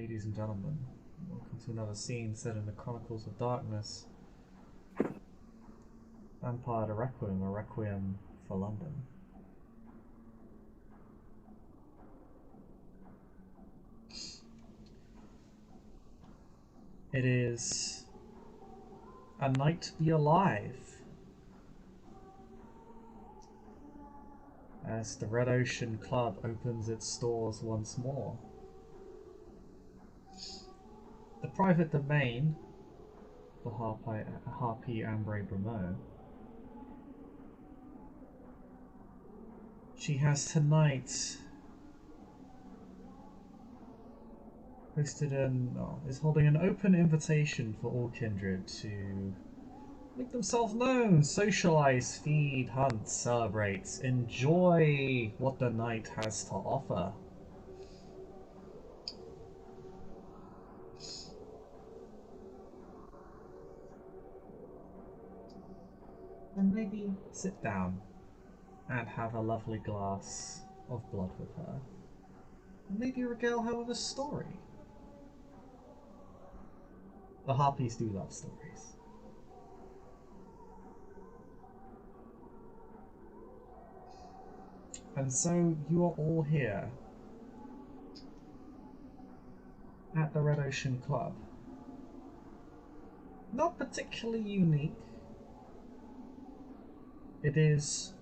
Ladies and gentlemen, welcome to another scene set in the Chronicles of Darkness. Vampire the Requiem, a Requiem for London. It is a night to be alive, as the Red Ocean Club opens its doors once more. The private domain, the Harpy Ambre Bremo, she has tonight is holding an open invitation for all kindred to make themselves known, socialize, feed, hunt, celebrate, enjoy what the night has to offer. And maybe sit down and have a lovely glass of blood with her. And maybe regale her with a story. The Harpies do love stories. And so you are all here at the Red Ocean Club. Not particularly unique. It is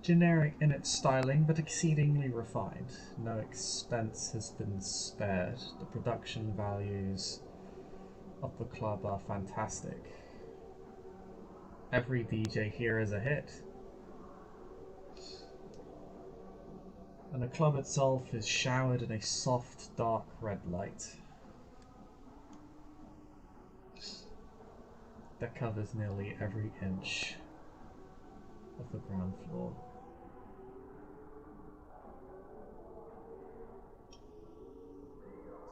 generic in its styling, but exceedingly refined. No expense has been spared. The production values of the club are fantastic. Every DJ here is a hit. And the club itself is showered in a soft, dark red light that covers nearly every inch of the ground floor.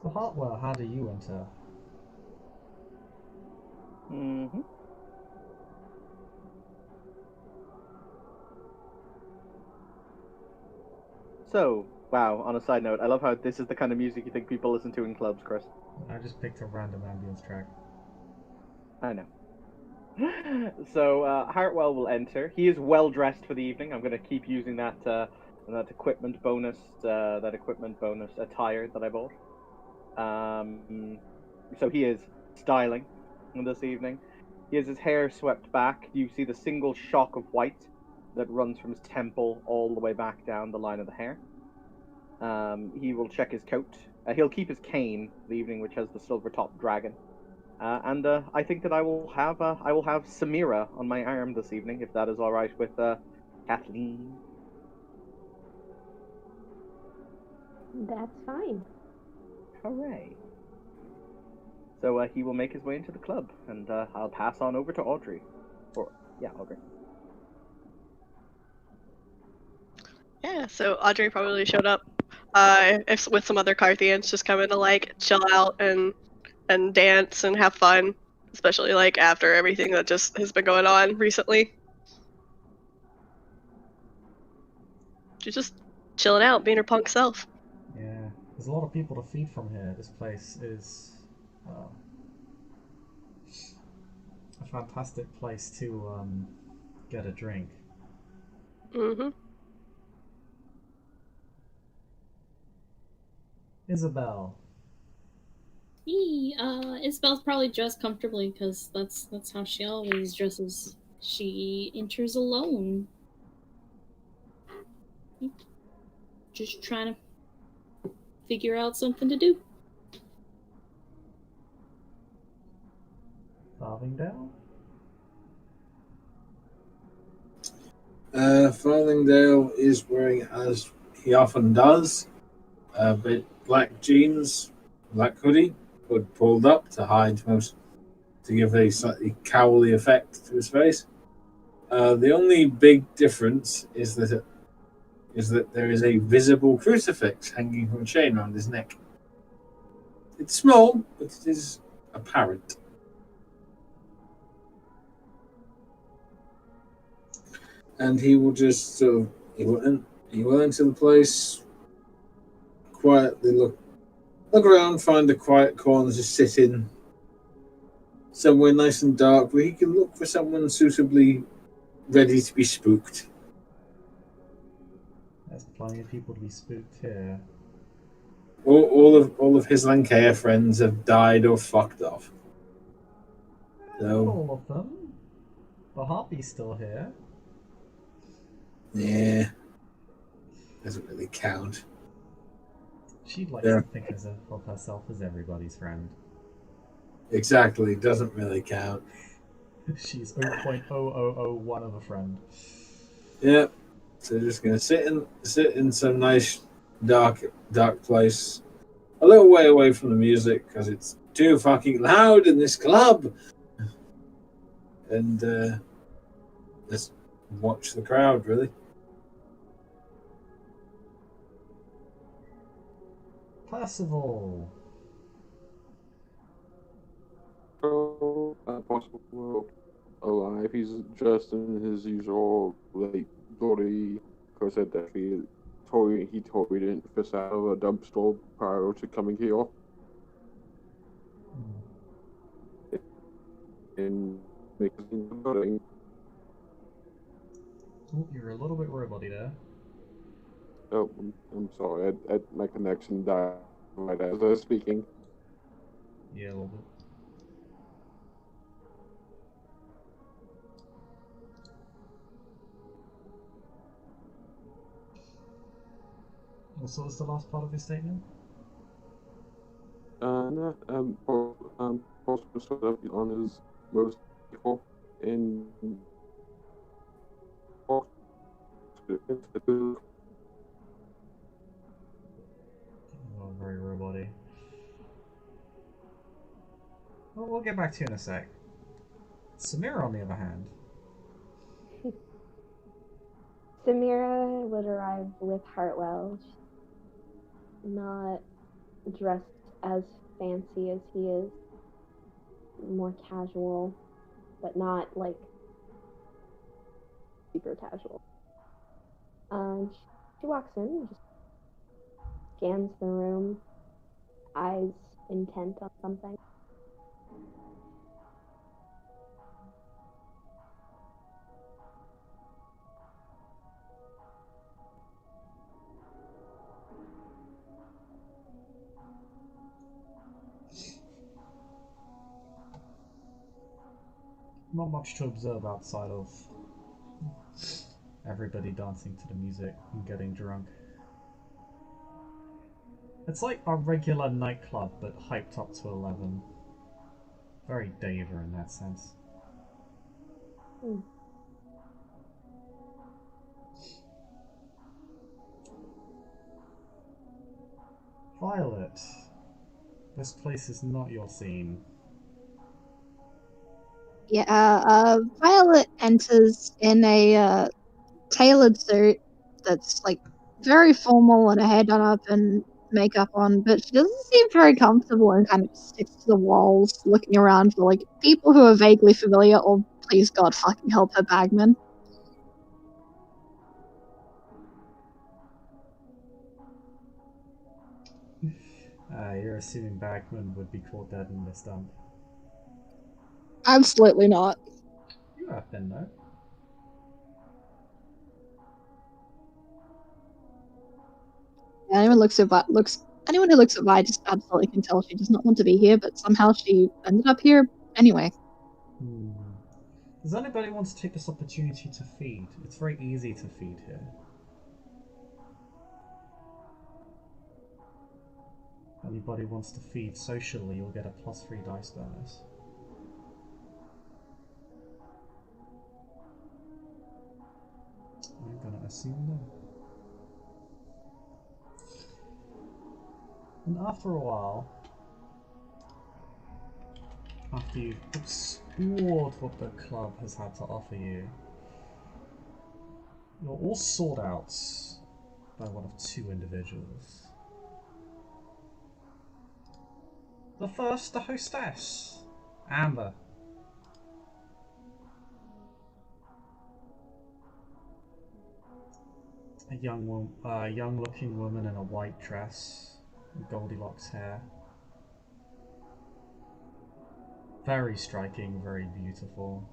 So Hartwell, how do you enter? Mm-hmm. So, wow, on a side note, I love how this is the kind of music you think people listen to in clubs, Chris. I just picked a random ambience track. I know. So, Hartwell will enter. He is well dressed for the evening. I'm going to keep using that equipment bonus attire that I bought. So he is styling this evening. He has his hair swept back. You see the single shock of white that runs from his temple all the way back down the line of the hair. He will check his coat. He'll keep his cane the evening, which has the silver-topped dragon. And I think that I will have Samira on my arm this evening, if that is all right with Kathleen. That's fine. Hooray! So he will make his way into the club, and I'll pass on over to Audrey. Audrey. Yeah, so Audrey probably showed up with some other Carthians, just coming to like chill out and dance and have fun, especially like after everything that just has been going on recently. She's just chilling out, being her punk self. Yeah, there's a lot of people to feed from here. This place is a fantastic place to get a drink. Mm-hmm. Isabel. Isabel's probably dressed comfortably because that's how she always dresses. She enters alone. Just trying to figure out something to do. Farthingdale? Farthingdale is wearing, as he often does, a bit black jeans, black hoodie pulled up to give a slightly cowly effect to his face. The only big difference is that there is a visible crucifix hanging from a chain around his neck. It's small, but it is apparent. And he will just sort of he will enter the place, quietly look Look around, find a quiet corner to sit in, somewhere nice and dark where he can look for someone suitably ready to be spooked. There's plenty of people to be spooked here. All of his Lancashire friends have died or fucked off. Not So all of them. The Harpy's still here. yeah, doesn't really count. She likes Yeah. to think of herself as everybody's friend. Exactly, doesn't really count. She's 0.0001 of a friend. Yeah, so just gonna sit in some nice dark place, a little way away from the music because it's too fucking loud in this club, and just watch the crowd really. Percival! Oh, possible alive. He's dressed in his usual like bloody corset that he told me didn't fish out of a dumpster prior to coming here. And making the building. Oh, you're a little bit roboty there. Oh, I'm sorry. My connection died right as I was speaking. Yeah, a little bit. Also, what's the last part of your statement? No, possible sort of on his most people in Oh, very roboty. Well, we'll get back to you in a sec. Samira, on the other hand. Samira would arrive with Hartwell, not dressed as fancy as he is, more casual, but not like super casual. She walks in, just scans the room, eyes intent on something. Not much to observe outside of everybody dancing to the music and getting drunk. It's like a regular nightclub, but hyped up to 11. Very Daver in that sense. Violet, this place is not your scene. Yeah, Violet enters in a tailored suit that's like very formal and a hair done up and makeup on, but she doesn't seem very comfortable and kind of sticks to the walls, looking around for like people who are vaguely familiar or please God fucking help her bagman. You're assuming Bagman would be caught dead in this dump. Absolutely not. You have been, though. Anyone who looks at Vi just absolutely can tell she does not want to be here, but somehow she ended up here anyway. Does anybody want to take this opportunity to feed? It's very easy to feed here. Anybody wants to feed socially, you'll get a +3 dice bonus. I'm gonna assume no. And after a while, after you've explored what the club has had to offer you, you're all sought out by one of two individuals. The first, the hostess, Amber. A young-looking woman in a white dress, Goldilocks hair. Very striking, very beautiful.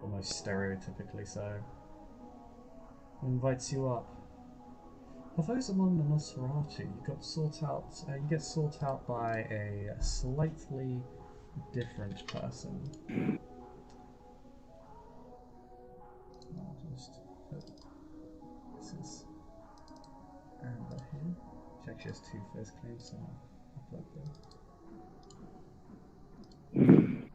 Almost stereotypically so. Invites you up. For those among the Nosferatu, you get sought out by a slightly different person. I'll just put this is Amber here. She actually has 2 first claims, so I'll plug them.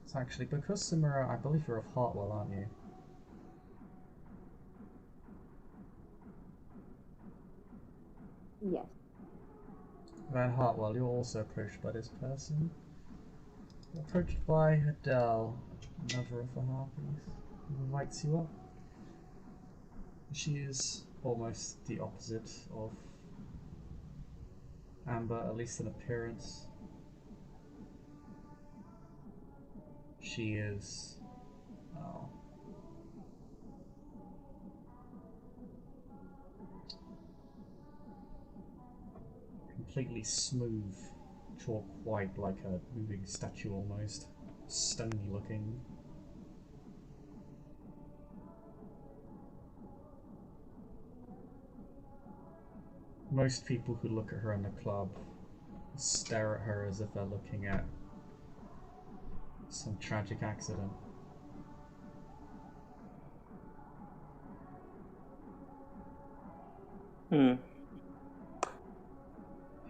It's actually because Samira, I believe you're of Hartwell, aren't you? Yes. Van Hartwell, you're also approached by this person. You're approached by Adele, another of the Harpies, who invites you up. She is almost the opposite of Amber, at least in appearance. She is... oh. Completely smooth, chalk white like a moving statue almost. Stony looking. Most people who look at her in the club stare at her as if they're looking at some tragic accident. She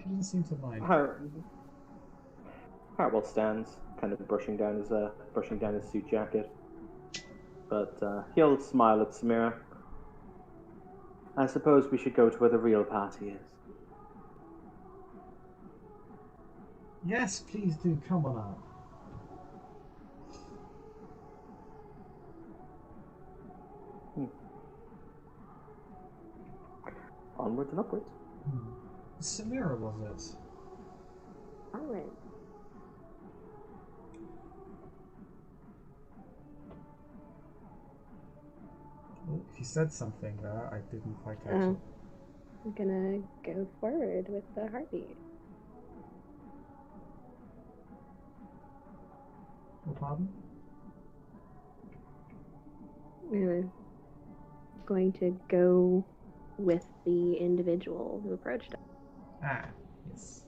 doesn't seem to mind. Hartwell stands, kind of brushing down his suit jacket, but he'll smile at Samira. I suppose we should go to where the real party is. Yes, please do, come on up. Onwards and upwards. Samira, was it? Alright. Oh, you said something there, I didn't quite catch it. I'm gonna go forward with the heartbeat. Oh, pardon? Going to go with the individual who approached us. Ah, yes.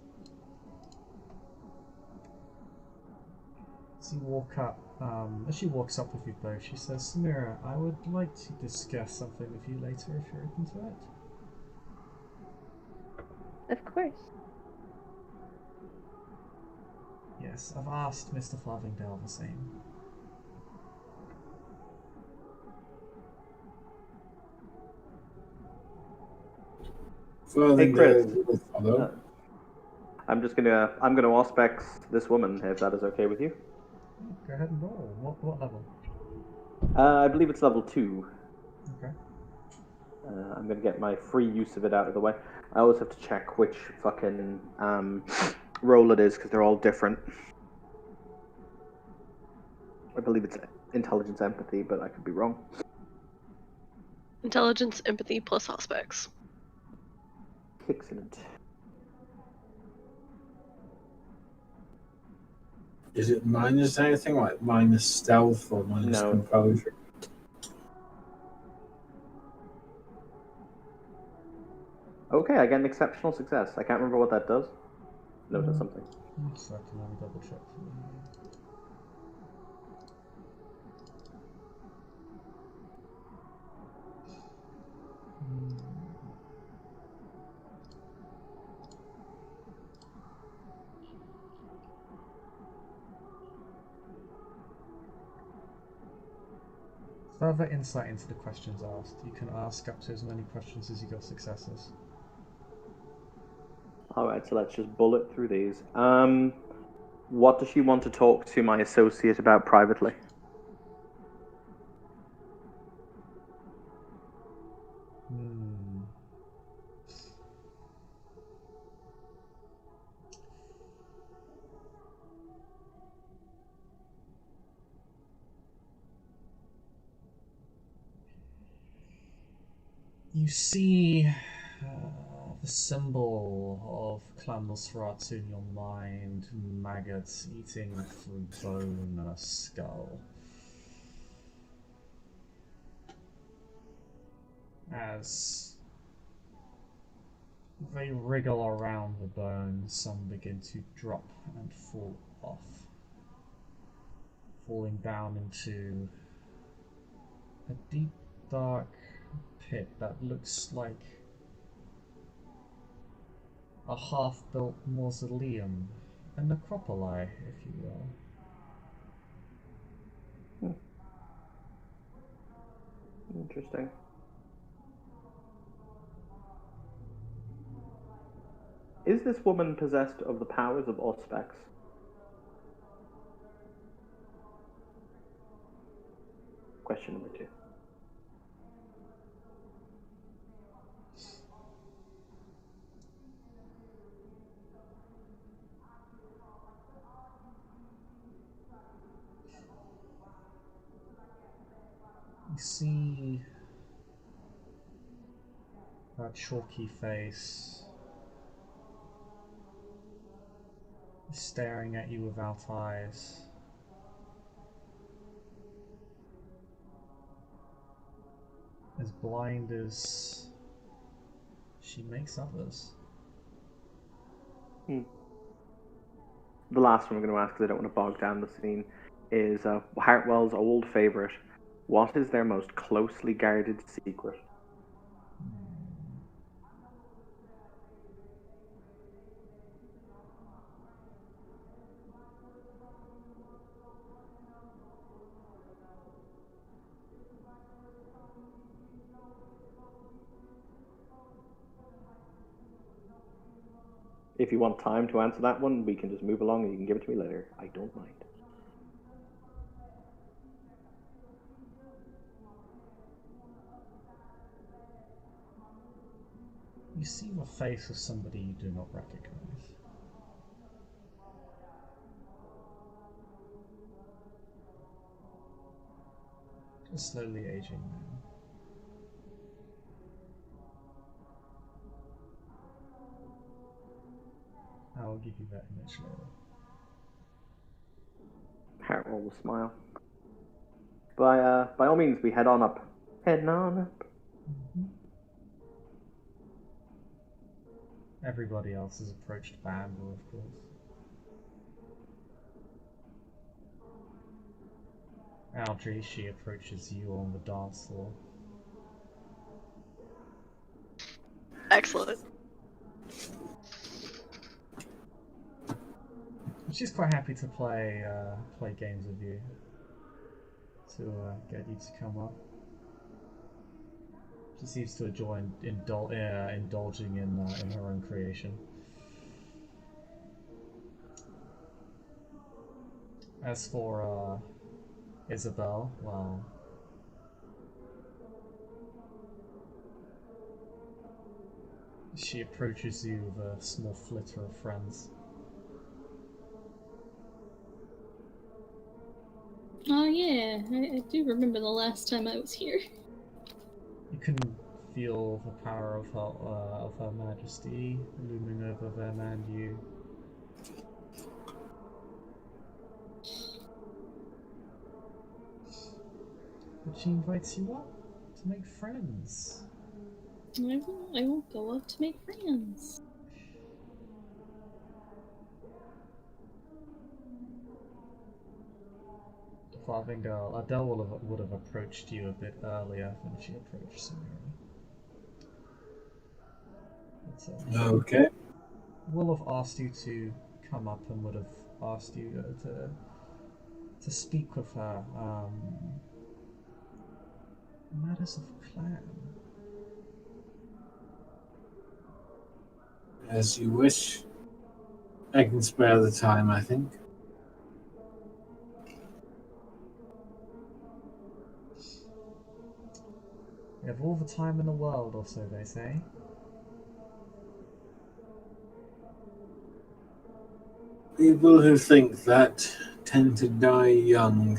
So you walk up, as she walks up with you both, she says, Samira, I would like to discuss something with you later if you're open to it. Of course. Yes, I've asked Mr. Flavingdale the same. Hey Chris, I'm gonna auspex this woman if that is okay with you. Go ahead and roll. What level? I believe it's level 2. Okay. I'm gonna get my free use of it out of the way. I always have to check which fucking role it is because they're all different. I believe it's intelligence empathy, but I could be wrong. Intelligence, empathy, plus aspects. Excellent. Is it minus anything, like minus stealth or minus composure? Okay, I get an exceptional success. I can't remember what that does. No, it does something. So I can only double check for you. Further insight into the questions asked. You can ask up to as many questions as you got successes. Alright, so let's just bullet through these. What does she want to talk to my associate about privately? You see the symbol of Clan Nosferatu in your mind, maggots eating through bone and a skull. As they wriggle around the bones, some begin to drop and fall off, falling down into a deep, dark pit that looks like a half-built mausoleum, a necropoli, if you will. Interesting. Is this woman possessed of the powers of Auspex? Question number 2. You see that chalky face staring at you without eyes. As blind as she makes others. The last one I'm going to ask, because I don't want to bog down the scene, is Hartwell's old favourite. What is their most closely guarded secret? If you want time to answer that one, we can just move along and you can give it to me later. I don't mind. You see the face of somebody you do not recognize. A slowly aging man. I will give you that image later. Hartwell will smile. By all means, we head on up. Heading on up. Everybody else has approached Bamber, of course. Aldry, she approaches you on the dance floor. Excellent. She's quite happy to play games with you, to get you to come up. She seems to enjoy indulging in her own creation. As for Isabel, well, she approaches you with a small flitter of friends. Oh yeah, I do remember the last time I was here. You can feel the power of her majesty looming over them and you. But she invites you up to make friends. I will go up to make friends. Farthing girl, Adele would have approached you a bit earlier than she approached Samira. Okay. Will have asked you to come up and would have asked you to speak with her. Matters of clan. As you wish. I can spare the time, I think. We have all the time in the world, or so they say. People who think that tend to die young.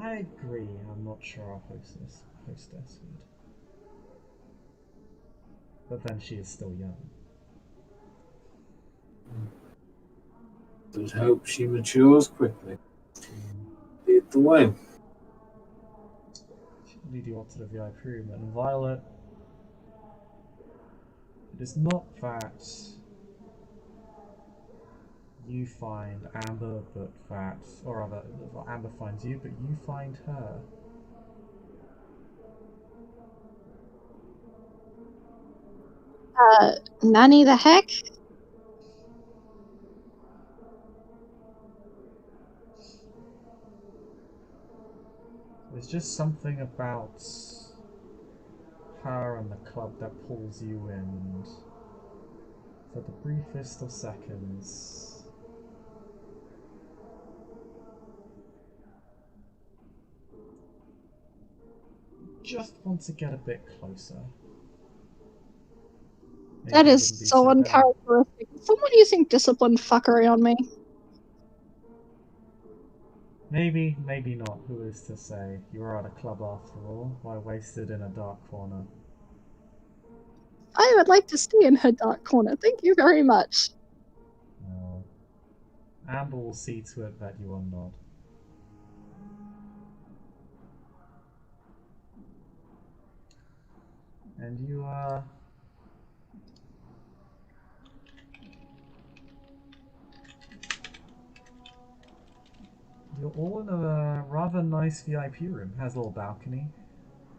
I agree. I'm not sure our hostess would. But then she is still young. Let's hope she matures quickly. Lead the way. She'll lead you up to the VIP room. And Violet, it is not that you find Amber, but that, or rather, Amber finds you, but you find her. Nanny the heck? There's just something about her and the club that pulls you in, and for the briefest of seconds, just want to get a bit closer. Maybe That it is wouldn't be so bad. uncharacteristic. Someone using discipline fuckery on me. Maybe, maybe not. Who is to say? You are at a club after all. Why wasted in a dark corner? I would like to stay in her dark corner. Thank you very much. No. Amber will see to it that you are not. And you are... You're all in a rather nice VIP room. Has a little balcony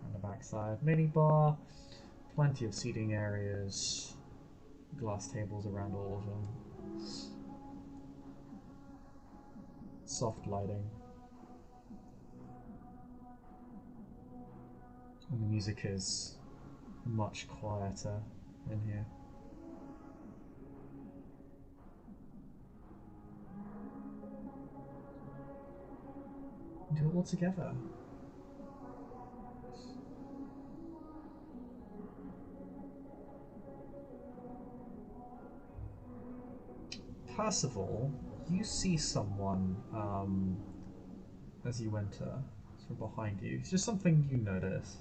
on the backside. Mini bar, plenty of seating areas, glass tables around all of them. Soft lighting. And the music is much quieter in here. Do it all together. Percival, you see someone as you enter from behind you. It's just something you notice.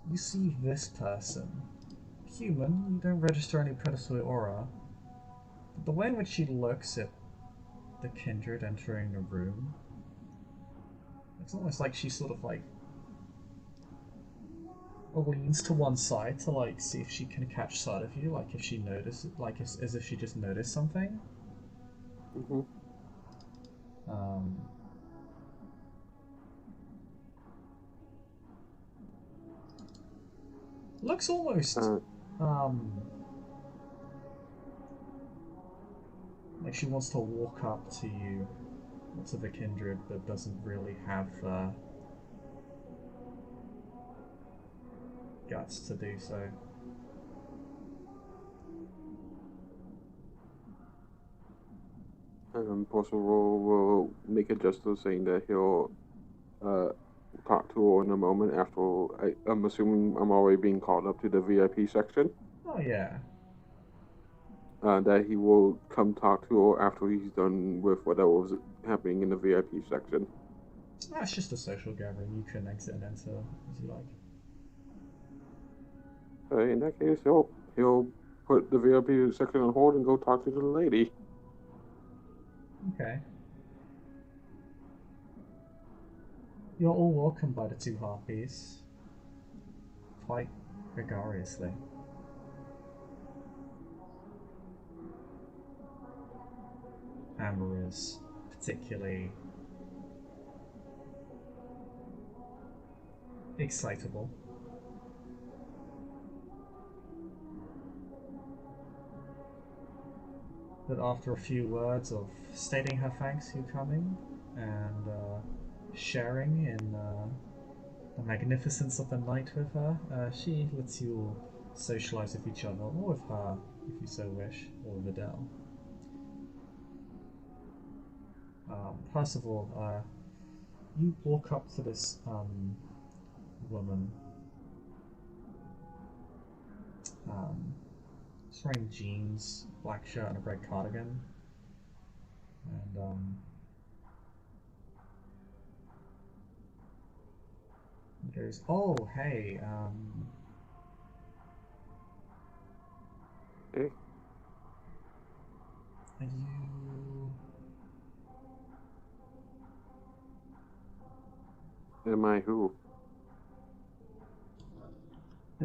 You see this person. Human, you don't register any predatory aura. But the way in which she looks at the kindred entering the room, it's almost like she sort of like leans to one side to like see if she can catch sight of you, like if she notices, like as if she just noticed something. Mm-hmm. Looks almost like she wants to walk up to you, to the kindred, but doesn't really have guts to do so. Possible will make a gesture saying that he'll talk to her in a moment after. I'm assuming I'm already being called up to the VIP section. Oh yeah. That he will come talk to her after he's done with whatever was happening in the VIP section. That's just a social gathering. You can exit and enter as you like. In that case, he'll put the VIP section on hold and go talk to the lady. Okay. You're all welcomed by the two harpies. Quite gregariously. Amber is particularly excitable. But after a few words of stating her thanks for coming and sharing in the magnificence of the night with her, she lets you all socialise with each other, or with her, if you so wish, or with Adele. First of all, you walk up to this woman. She's wearing jeans, black shirt, and a red cardigan. And goes, "Oh, hey, Hey, are you?" am I who?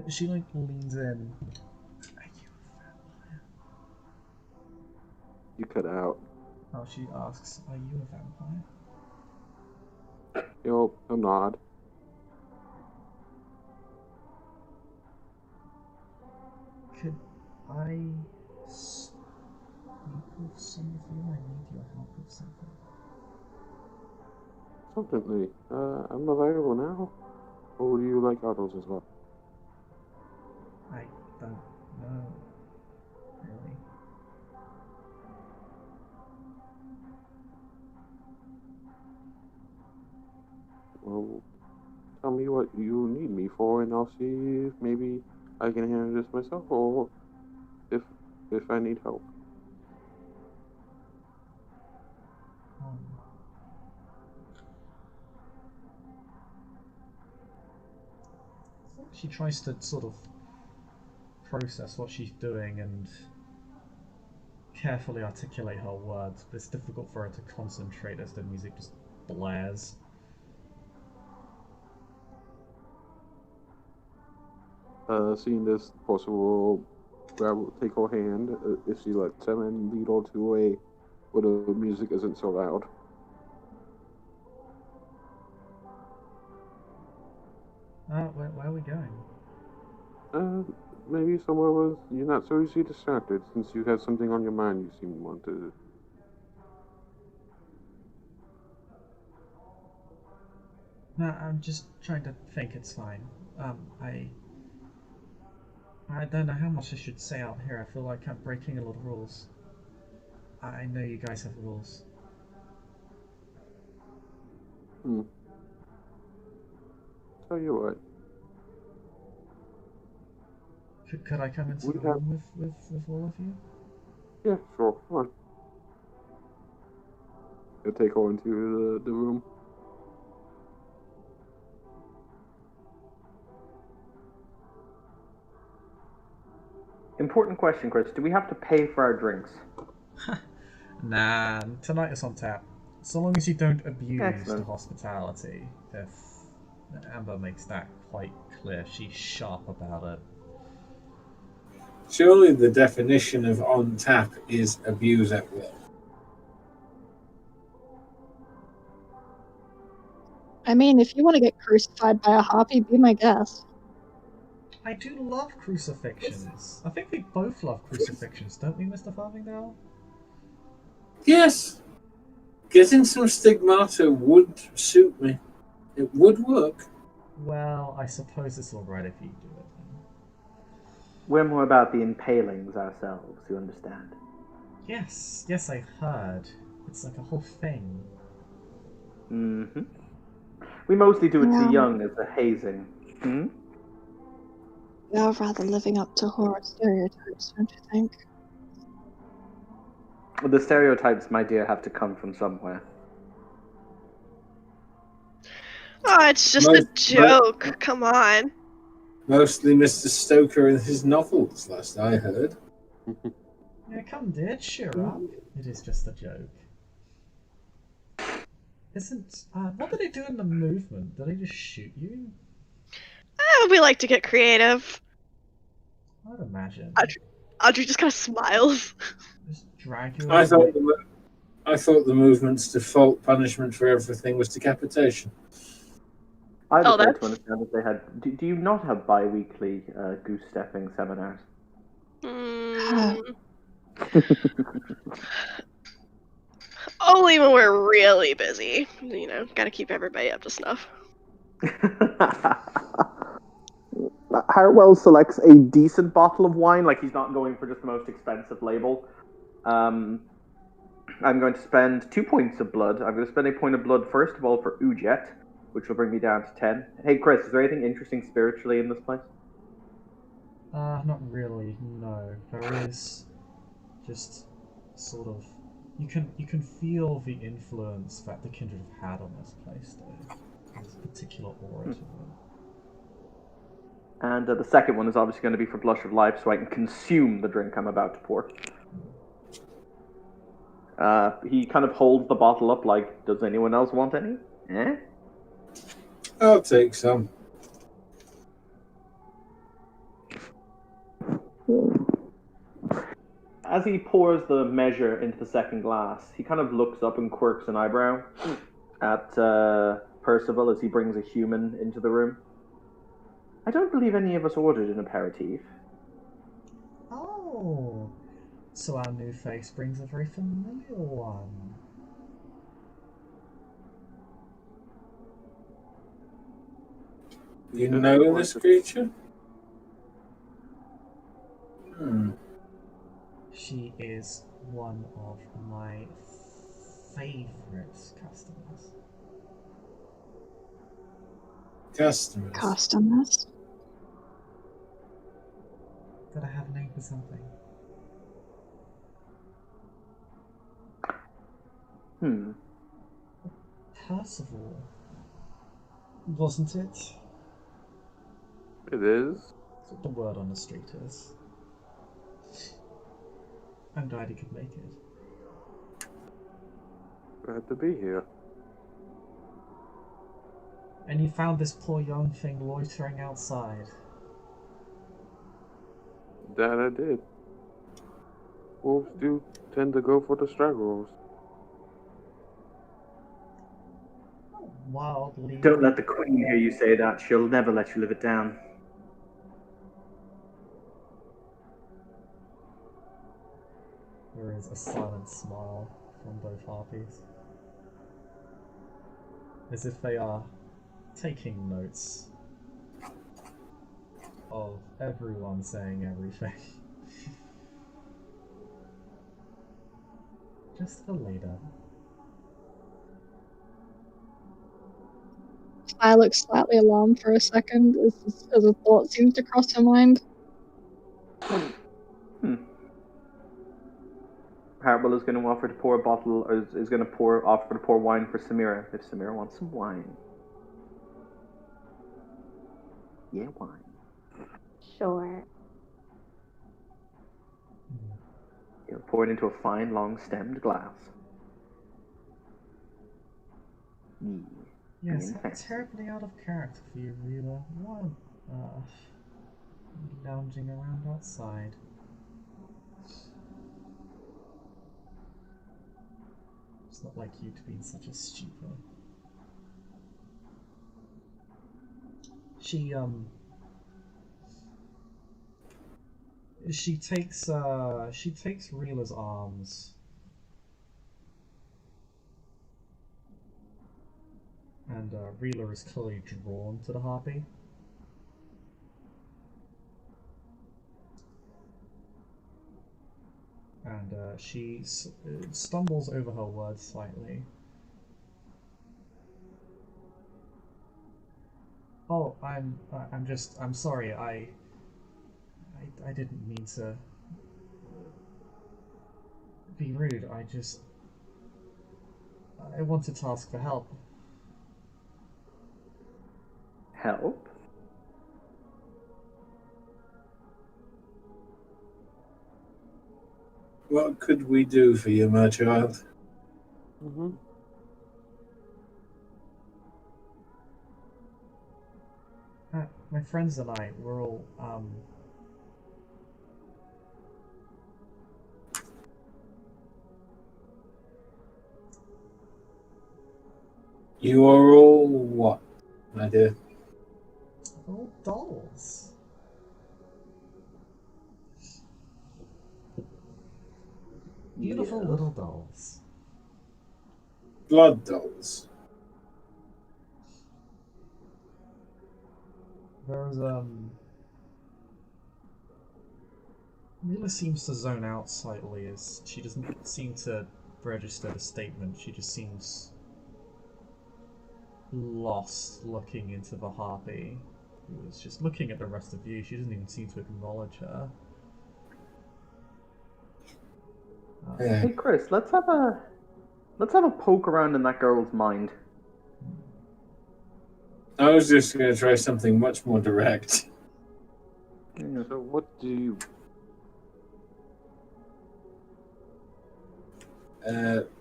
She like leans in. Are you a vampire? You cut out. Oh, she asks, "Are you a vampire?" Yo, a nod. Could I speak with some of you? I need your help with something. Certainly. I'm available now. Or do you like others as well? I don't know, really. Well, tell me what you need me for, and I'll see if maybe I can handle this myself, or if I need help. Um, she tries to sort of process what she's doing and carefully articulate her words, but it's difficult for her to concentrate as the music just blares. Seeing this possible grab, take her hand, if she lets him, and lead her to a where the music isn't so loud. Where are we going? Maybe somewhere where you're not so easily distracted, since you have something on your mind you seem to want to. No, I'm just trying to think. It's fine. I don't know how much I should say out here. I feel like I'm breaking a lot of rules. I know you guys have rules. Tell you what. Could I come into the room with all of you? Yeah, sure. Come on. You'll take her into the room. Important question, Chris. Do we have to pay for our drinks? Nah, tonight is on tap. So long as you don't abuse Excellent. the hospitality. If Amber makes that quite clear, she's sharp about it. Surely the definition of on tap is abuse at will. I mean, if you want to get crucified by a harpy, be my guest. I do love crucifixions. I think we both love crucifixions, don't we, Mr. Farthingdale? Yes. Getting some stigmata would suit me. It would work. Well, I suppose it's alright if you do it then. We're more about the impalings ourselves, you understand? Yes, I heard. It's like a whole thing. Mm-hmm. We mostly do it to the young as a hazing. Hmm? We are rather living up to horror stereotypes, don't you think? Well, the stereotypes, my dear, have to come from somewhere. Oh, it's just a joke. Come on. Mostly Mr. Stoker and his novels, last I heard. Yeah, come, dear, cheer up. It is just a joke. What did he do in the movement? Did he just shoot you? We like to get creative. I'd imagine. Audrey just kind of smiles. Just drag you I away. thought the movement's default punishment for everything was decapitation. I would like to understand if they had. Do you not have bi-weekly goose stepping seminars? Only when we're really busy. You know, gotta keep everybody up to snuff. Hartwell selects a decent bottle of wine, like he's not going for just the most expensive label. I'm going to spend 2 points of blood. I'm going to spend a point of blood, first of all, for Ujet, which will bring me down to 10. Hey, Chris, is there anything interesting spiritually in this place? Not really, no. There is just sort of... You can feel the influence that the Kindred have had on this place, though. There's a particular aura to it. And the second one is obviously going to be for Blush of Life, so I can consume the drink I'm about to pour. He kind of holds the bottle up like, does anyone else want any? Eh? I'll take some. As he pours the measure into the second glass, he kind of looks up and quirks an eyebrow at Percival as he brings a human into the room. I don't believe any of us ordered an aperitif. Oh, so our new face brings a very familiar one. You know this creature? She is one of my favorite customers. Customers. Did I have a name for something? Percival. Wasn't it? It is. That's what the word on the street is. I'm glad he could make it. Glad to be here. And you found this poor young thing loitering outside. That I did. Wolves do tend to go for the stragglers. Wildly. Don't let the Queen hear you say that. She'll never let you live it down. There is a silent smile from both harpies, as if they are taking notes of everyone saying everything. Just for later. I look slightly alarmed for a second as a thought seems to cross her mind. Harbel is going to offer to pour a bottle, or is going to offer to pour wine for Samira, if Samira wants some wine. Yeah, wine. Sure. He'll pour it into a fine, long-stemmed glass. Yes, terribly out of character for you, Rila. Why lounging around outside? It's not like you to be in such a stupor. She takes Rila's arms and Rila is clearly drawn to the harpy. And she stumbles over her words slightly. Oh, I'm sorry. I didn't mean to be rude. I wanted to ask for help. Help? What could we do for you, my child? My friends and I, we're all, You are all what, my dear? all dolls. Beautiful little dolls. Blood dolls. There's, Mila seems to zone out slightly as she doesn't seem to register the statement. She just seems lost looking into the harpy, who is just looking at the rest of you. She doesn't even seem to acknowledge her. Hey Chris, let's have a poke around in that girl's mind. I was just going to try something much more direct. So what do you...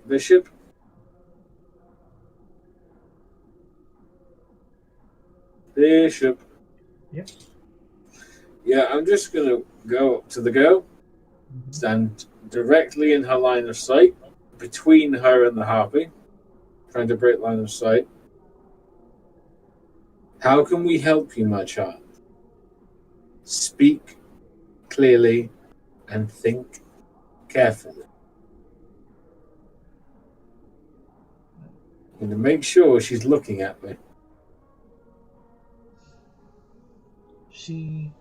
Bishop? Bishop. Yep. Yeah, I'm just going to go up to the girl, Mhm. stand directly in her line of sight, between her and the harpy, trying to break line of sight. How can we help you, my child? Speak clearly and think carefully. And to make sure she's looking at me. She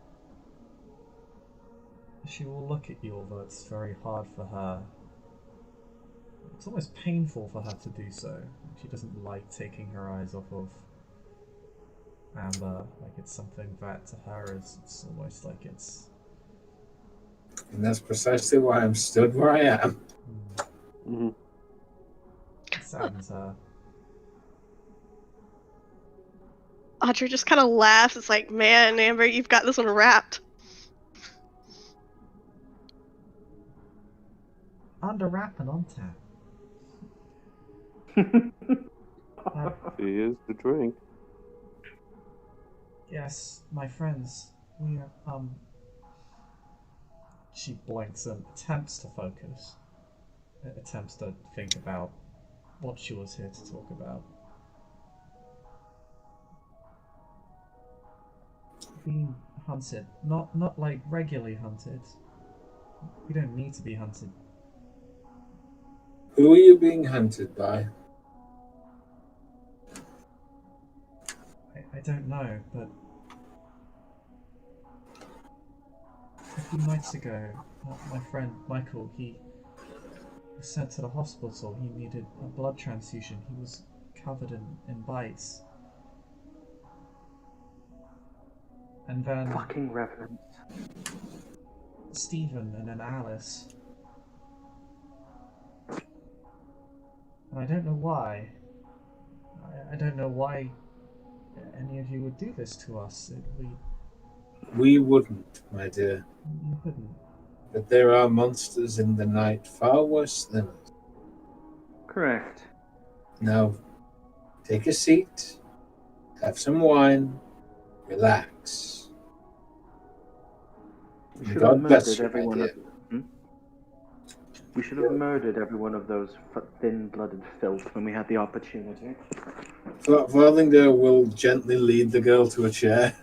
will look at you, although it's very hard for her. It's almost painful for her to do so. She doesn't like taking her eyes off of Amber. Like it's something that to her it's almost like it's. And that's precisely why I'm stood where I am. Mm-hmm. It saddens her. Audrey just kind of laughs. It's like, man, Amber, you've got this one wrapped. Under wrap and on tap. Here's the drink. Yes, my friends, we are, She blinks and attempts to focus. Attempts to think about what she was here to talk about. Being hunted. Not like regularly hunted. We don't need to be hunted. Who are you being hunted by? I don't know, but a few nights ago, my friend Michael, he was sent to the hospital. He needed a blood transfusion. He was covered in bites. And then Fucking revenants. Stephen and then Alice. And I don't know why. I don't know why any of you would do this to us. We wouldn't, my dear. You couldn't. But there are monsters in the night far worse than us. Correct. Now, take a seat, have some wine, relax. We should have God bless murdered you, every my one of. dear. We should have murdered every one of those thin-blooded filth when we had the opportunity. Varlinger will gently lead the girl to a chair.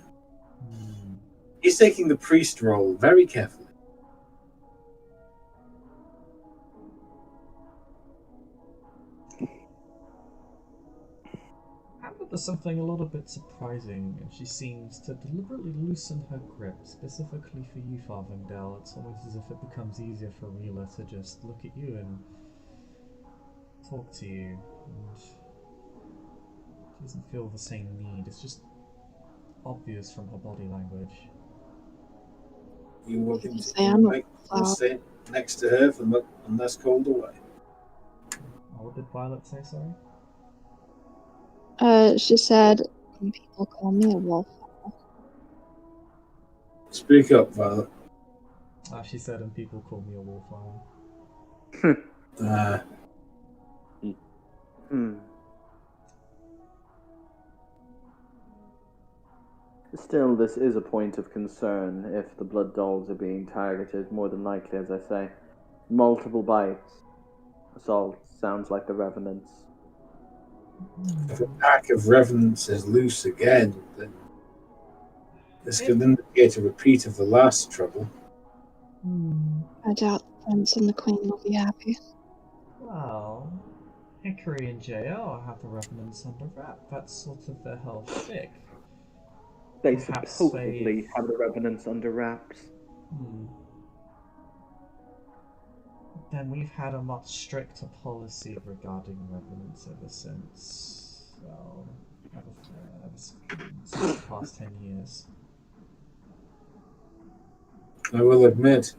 He's taking the priest role very carefully. Amber does something a little bit surprising, and she seems to deliberately loosen her grip, specifically for you, Farthingdale. It's almost as if it becomes easier for Rila to just look at you and talk to you, and she doesn't feel the same need. It's just obvious from her body language. You will stay next to her from unless called away. What did Violet say, sorry? She said, people call me a wolf. Speak up, Violet. She said, and people call me a wallflower. Still, this is a point of concern if the blood dolls are being targeted, more than likely, as I say. Multiple bites. Assault sounds like the Revenants. If a pack of revenants is loose again, then this could indicate a repeat of the last trouble. I doubt the Prince and the Queen will be happy. Well, Hickory and JR have the Revenants under wrap. That's sort of their whole shtick. They Perhaps supposedly have the Revenants under wraps. Then we've had a much stricter policy regarding Revenants ever since, well, since the past 10 years. I will admit,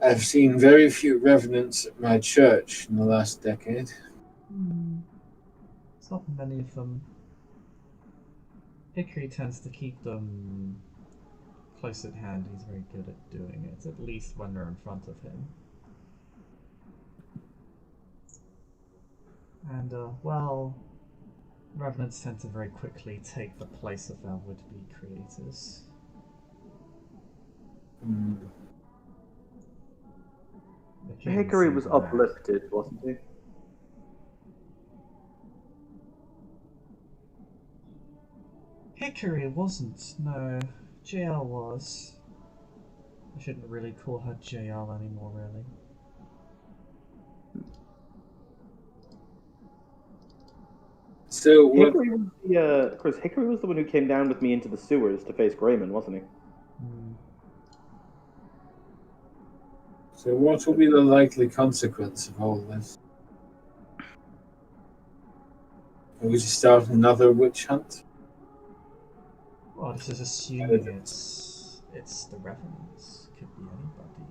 I've seen very few revenants at my church in the last decade. It's not many of them. Hickory tends to keep them close at hand, he's very good at doing it, at least when they're in front of him. And, well, Revenants tend to very quickly take the place of their would-be creators. Hickory was uplifted, wasn't he? Hickory wasn't, no. JL was. I shouldn't really call her JL anymore, really. So what? Hickory was the, Chris, Hickory was the one who came down with me into the sewers to face Grayman, wasn't he? So what will be the likely consequence of all this? Are we to start another witch hunt? Well, this is assuming it's the Revenants. Could be anybody.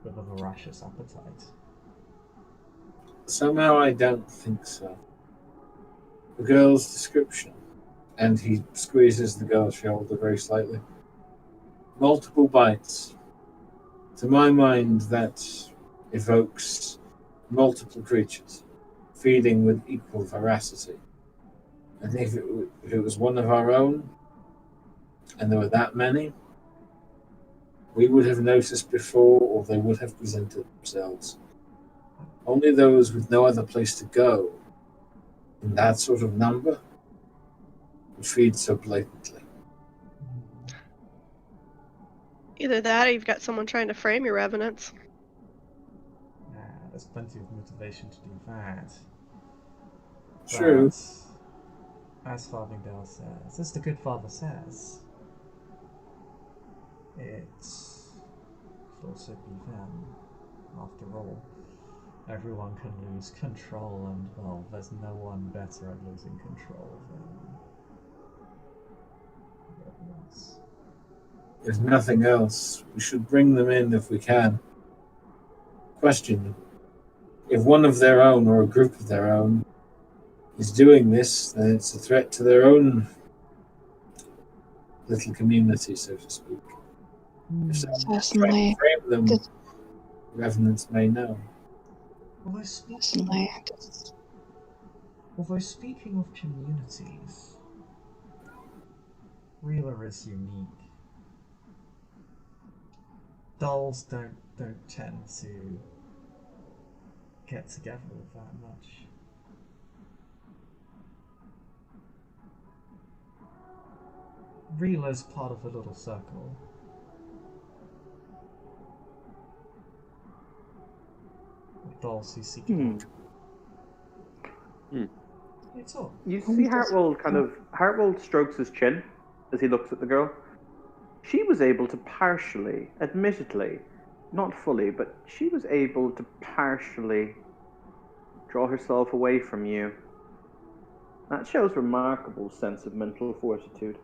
With a voracious appetite. Somehow I don't think so. The girl's description, and he squeezes the girl's shoulder very slightly. Multiple bites. To my mind, that evokes multiple creatures, feeding with equal voracity. I think if it was one of our own, and there were that many, we would have noticed before, or they would have presented themselves. Only those with no other place to go, in that sort of number, would feed so blatantly. Either that or you've got someone trying to frame your revenants. There's plenty of motivation to do that. True. But, as Farthingdale says, as the good father says, it could also be them. After all, everyone can lose control, and, well, there's no one better at losing control than Revenants. If nothing else, we should bring them in if we can. Question: if one of their own, or a group of their own, is doing this, then it's a threat to their own little community, so to speak. If someone is trying to frame them, Revenants may know. Although speaking of communities, Reeler is unique. Dolls don't tend to get together with that much. Reeler's part of a little circle. Of dolls who seek it out. It's all. You see Hartwell strokes his chin as he looks at the girl. She was able to partially, admittedly, not fully, but she was able to partially draw herself away from you. That shows remarkable sense of mental fortitude.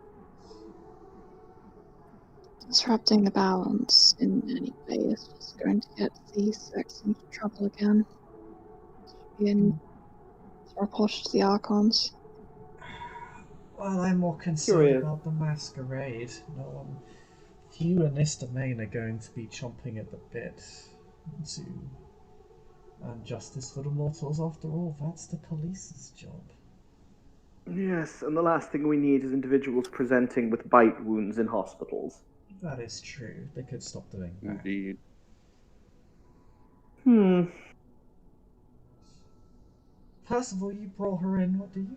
Disrupting the balance in any way is just going to get the sex into trouble again. Being reported to the Archons. Well, I'm more concerned about the masquerade. Few in this domain are going to be chomping at the bit to earn justice for the mortals. After all, that's the police's job. Yes, and the last thing we need is individuals presenting with bite wounds in hospitals. That is true. They could stop doing that. Indeed. Percival, you brought her in. What do you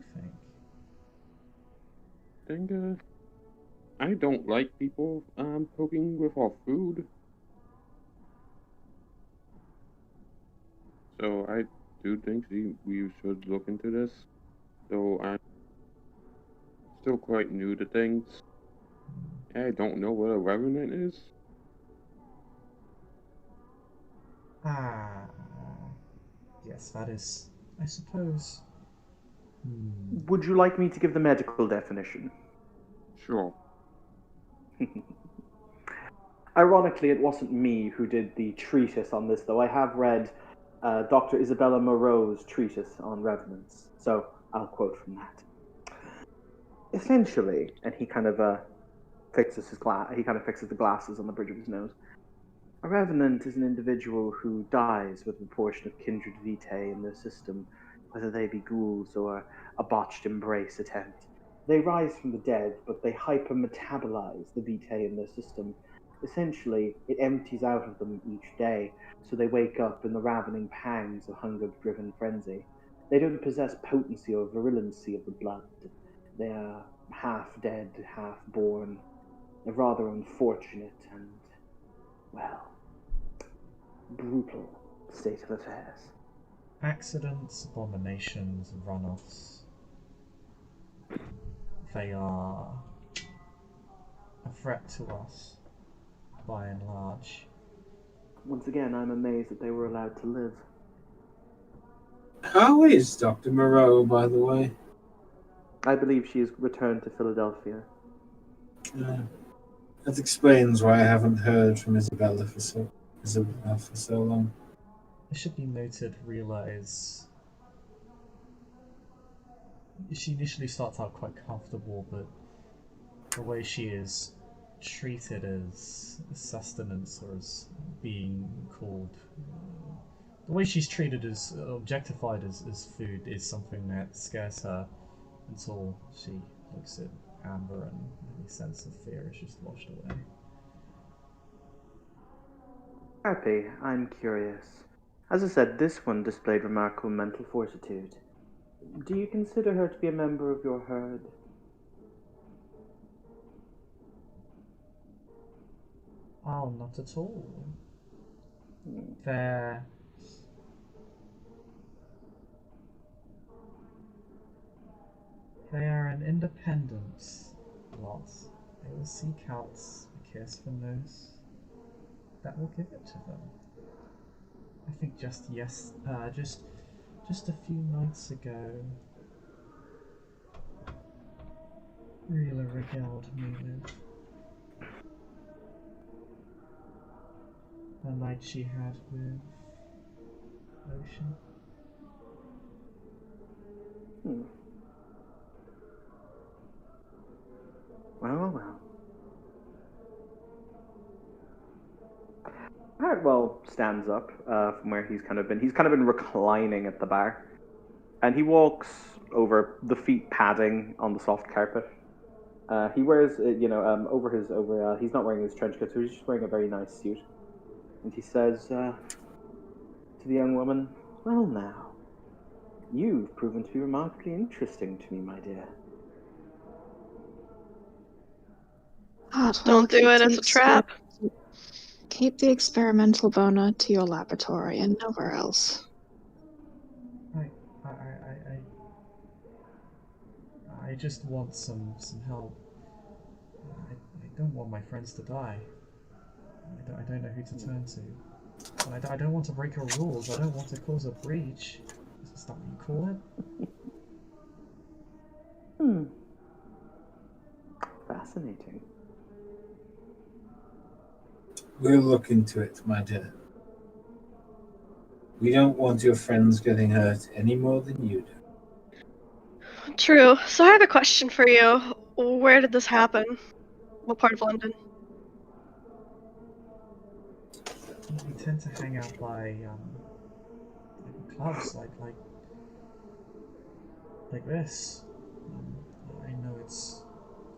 think? I don't like people poking with our food. So I do think we should look into this. Though I'm still quite new to things. I don't know what a revenant is. Yes, that is, I suppose. Would you like me to give the medical definition? Sure. Ironically, it wasn't me who did the treatise on this, though. I have read Dr. Isabella Moreau's treatise on revenants, so I'll quote from that. essentially, and he kind of fixes the glasses on the bridge of his nose. A revenant is an individual who dies with a portion of kindred vitae in their system, whether they be ghouls or a botched embrace attempt. They rise from the dead, but they hypermetabolize the vitae in their system. Essentially, it empties out of them each day, so they wake up in the ravening pangs of hunger-driven frenzy. They don't possess potency or virulency of the blood. They are half dead, half born. A rather unfortunate and, well, brutal state of affairs. Accidents, abominations, runoffs. They are a threat to us, by and large. Once again, I'm amazed that they were allowed to live. How is Dr. Moreau, by the way? I believe she has returned to Philadelphia. That explains why I haven't heard from Isabella for so long. It should be noted, realize she initially starts out quite comfortable, but the way she is treated as sustenance or as being called, the way she's treated as objectified as food is something that scares her until she looks at Amber and any sense of fear is just washed away. Happy, I'm curious. As I said, this one displayed remarkable mental fortitude. Do you consider her to be a member of your herd? Oh, not at all. They are an independent lot. They will seek out a kiss from those that will give it to them. I think just a few nights ago, Rila regaled me with the night she had with Ocean. Well. Hartwell stands up from where he's kind of been reclining at the bar, and he walks over, the feet padding on the soft carpet. He wears, he's not wearing his trench coat, so he's just wearing a very nice suit. And he says to the young woman, "Well now, you've proven to be remarkably interesting to me, my dear." Don't do it, it's a trap. Keep the experimental boner to your laboratory and nowhere else. I just want some help. I don't want my friends to die. I don't know who to turn to. I don't want to break your rules. I don't want to cause a breach. Is that what you call it? Fascinating. We'll look into it, my dear. We don't want your friends getting hurt any more than you do. True. So I have a question for you. Where did this happen? What part of London? We tend to hang out by clubs like this. I know it's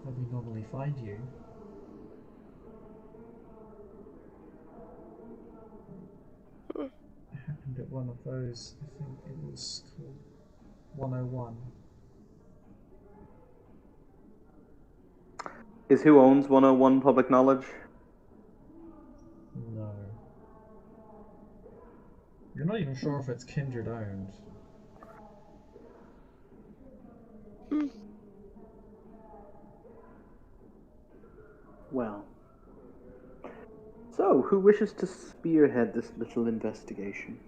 where we normally find you. I happened at one of those. I think it was called 101. Is who owns 101 public knowledge? No. You're not even sure if it's Kindred owned. Well. So, who wishes to spearhead this little investigation?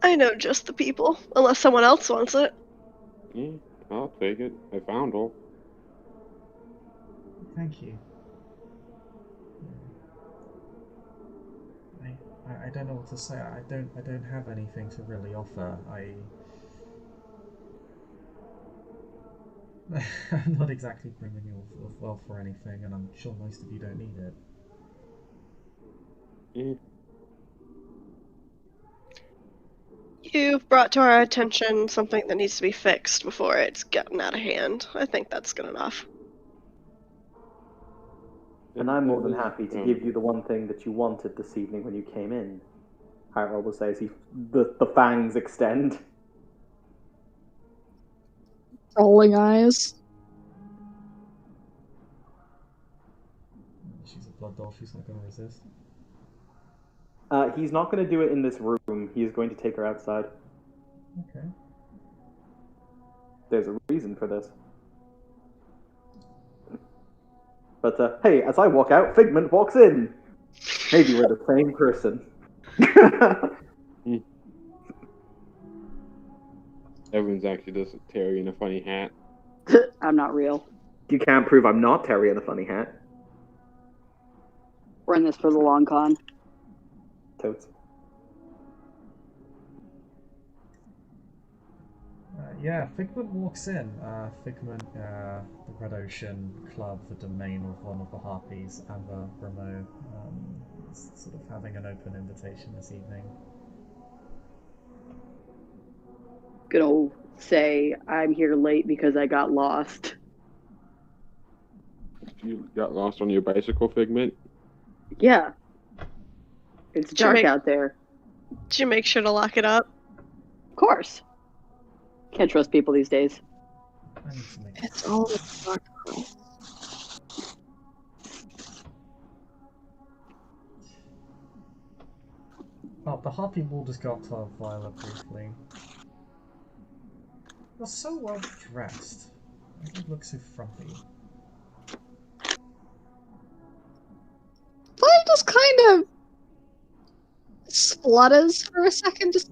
I know just the people, unless someone else wants it. Yeah, I'll take it. I found all. Thank you. I don't know what to say. I don't have anything to really offer. I'm not exactly bringing you of wealth or anything, and I'm sure most of you don't need it. Yeah. You've brought to our attention something that needs to be fixed before it's gotten out of hand. I think that's good enough. And I'm more than happy to give you the one thing that you wanted this evening when you came in. Harold will say as the fangs extend. Rolling eyes. She's a blood doll. She's not going to resist. He's not going to do it in this room. He is going to take her outside. Okay. There's a reason for this. But hey, as I walk out, Figment walks in. Maybe we're the same person. Everyone's actually just Terry in a funny hat. I'm not real. You can't prove I'm not Terry in a funny hat. We're in this for the long con. Totes. Yeah, Figment walks in. Figment, the Red Ocean Club, the domain of one of the Harpies, Amber Ramo, is sort of having an open invitation this evening. Gonna say I'm here late because I got lost. You got lost on your bicycle, Figment? Yeah. It's Did you dark make- out there. Did you make sure to lock it up? Of course. Can't trust people these days. I need to make It's all the dark. Oh, the Harpy will just go up to Violet briefly. You're so well dressed. Why do you look so frumpy? But just kind of splutters for a second just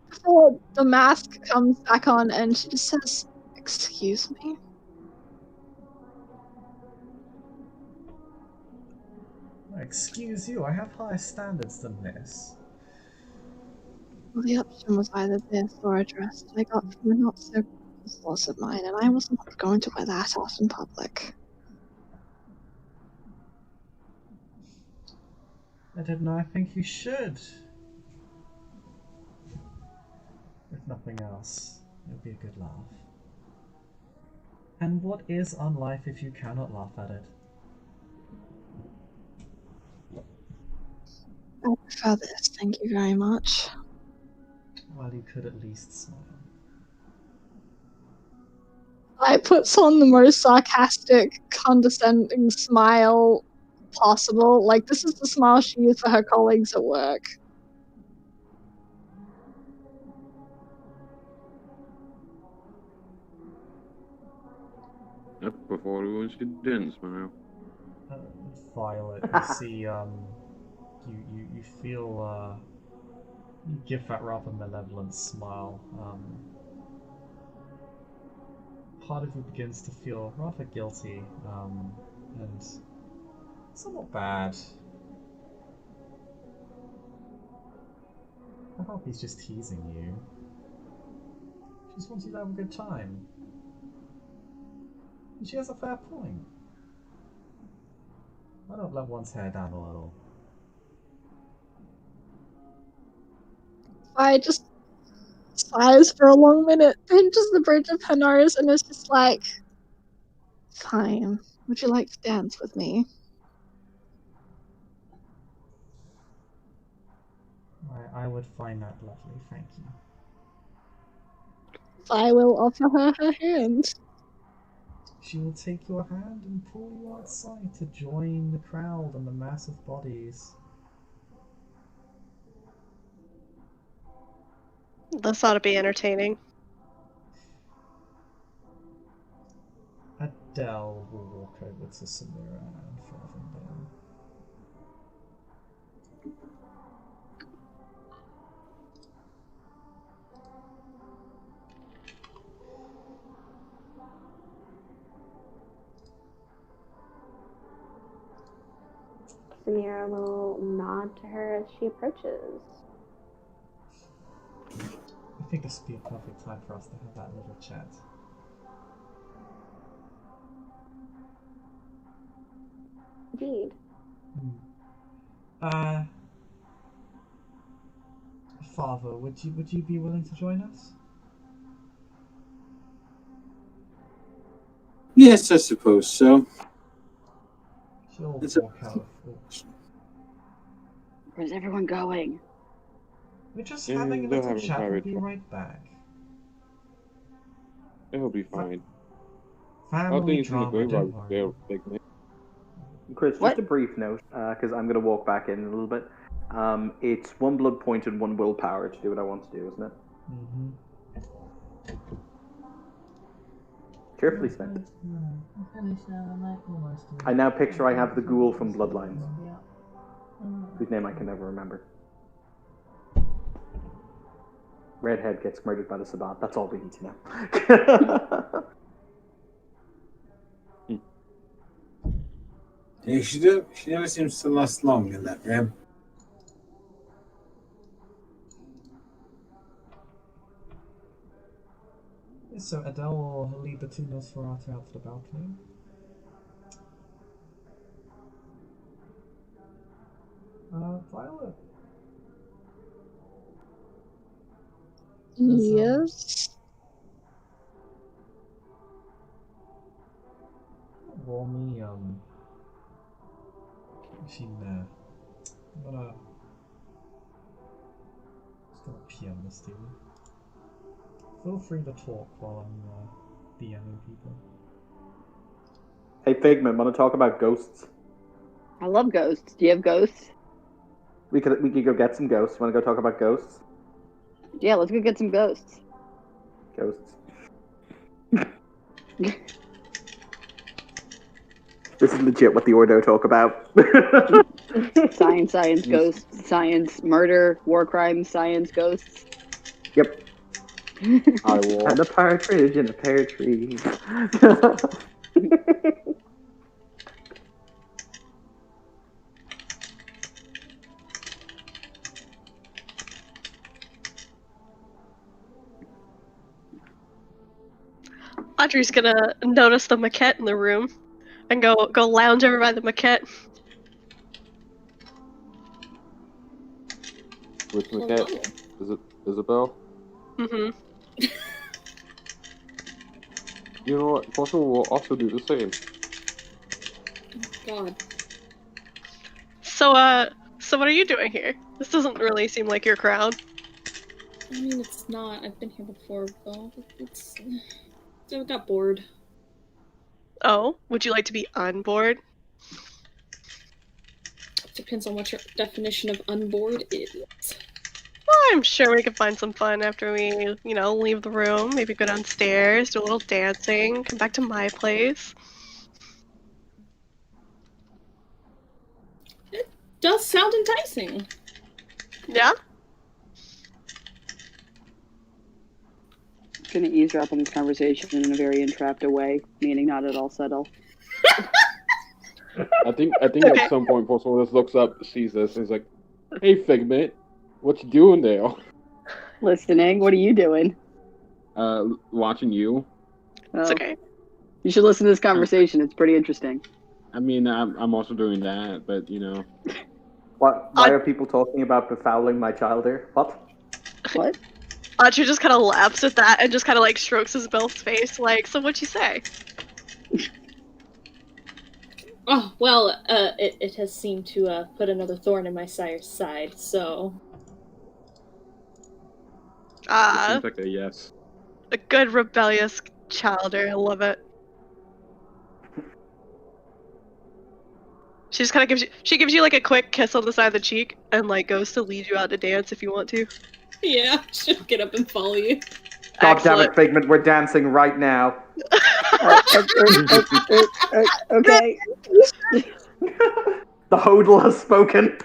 before the mask comes back on, and she just says, "Excuse me?" Excuse you, I have higher standards than this. Well, the option was either this or a dress that I got from a not-so-good source of mine, and I was not going to wear that out in public. I don't know, I think you should. If nothing else, it would be a good laugh. And what is on life if you cannot laugh at it? I prefer this, thank you very much. Well, you could at least smile. I puts on the most sarcastic, condescending smile possible. Like, this is the smile she used for her colleagues at work. Before when she didn't smile. Violet, you see, you feel, you give that rather malevolent smile. Part of you begins to feel rather guilty, and somewhat bad. I hope he's just teasing you. She just wants you to have a good time. And she has a fair point. Why not let one's hair down a little? I just sighs for a long minute, pinches the bridge of her nose, and is just like, "Fine. Would you like to dance with me?" I would find that lovely, thank you. I will offer her her hand. She will take your hand and pull you outside to join the crowd and the mass of bodies. This ought to be entertaining. Adele will walk over to Samira and Farthingale. Samira will nod to her as she approaches. I think this would be a perfect time for us to have that little chat. Indeed. Father, would you be willing to join us? Yes, I suppose so. She'll It's a- walk out. Where's everyone going? We're just Yeah, having a they're little having chat. We'll private be talk. right back. It'll be fine. I Family think it's in the drama, graveyard don't worry. there, Figment. Chris, What? just a brief note, because I'm going to walk back in a little bit. It's 1 blood point and 1 willpower to do what I want to do, isn't it? Mm-hmm. Carefully spent. I now picture I have the ghoul from Bloodlines, whose name I can never remember. Redhead gets murdered by the Sabbat. That's all we need to know. Yeah, she never seems to last long in that game. So Adele will lead the two Nosferatu out to the balcony. Violet. Yes. Roll me, actually, no. I'm gonna... Just gonna PM this to you. Feel free to talk while I'm DMing people. Hey, Figment, want to talk about ghosts? I love ghosts. Do you have ghosts? We could go get some ghosts. Want to go talk about ghosts? Yeah, let's go get some ghosts. Ghosts. This is legit what the Ordo talk about. Science, ghosts, science, murder, war crimes, science, ghosts. Yep. I will. And a partridge in a pear tree. Audrey's gonna notice the maquette in the room and go lounge over by the maquette. Which maquette? Is it Isabel? Mm-hmm. You know what? Fossil will also do the same. God. So what are you doing here? This doesn't really seem like your crowd. I mean, it's not. I've been here before, though. It's. I got bored. Oh, would you like to be on board? Depends on what your definition of unboard is. Well, I'm sure we can find some fun after we, leave the room. Maybe go downstairs, do a little dancing, come back to my place. It does sound enticing. Yeah? Gonna eavesdrop on this conversation in a very entrapped way, meaning not at all subtle. I think Okay. at some point Fossil just looks up, sees this, and is like, "Hey, Figment, what you doing there?" Listening. What are you doing? Watching you. It's Oh, okay. you should listen to this conversation. It's pretty interesting. I mean, I'm also doing that, but Why are people talking about befouling my child here? What? What? Audrey just kind of laughs at that and just kind of strokes Isabel's face, so what'd you say? Oh, well, it has seemed to put another thorn in my sire's side, so. Ah, seems like a yes. a good rebellious childer. I love it. She just kind of gives you a quick kiss on the side of the cheek and goes to lead you out to dance if you want to. Yeah, she'll get up and follow you. God damn Excellent. it, Figment, we're dancing right now. Okay. The hodl has spoken.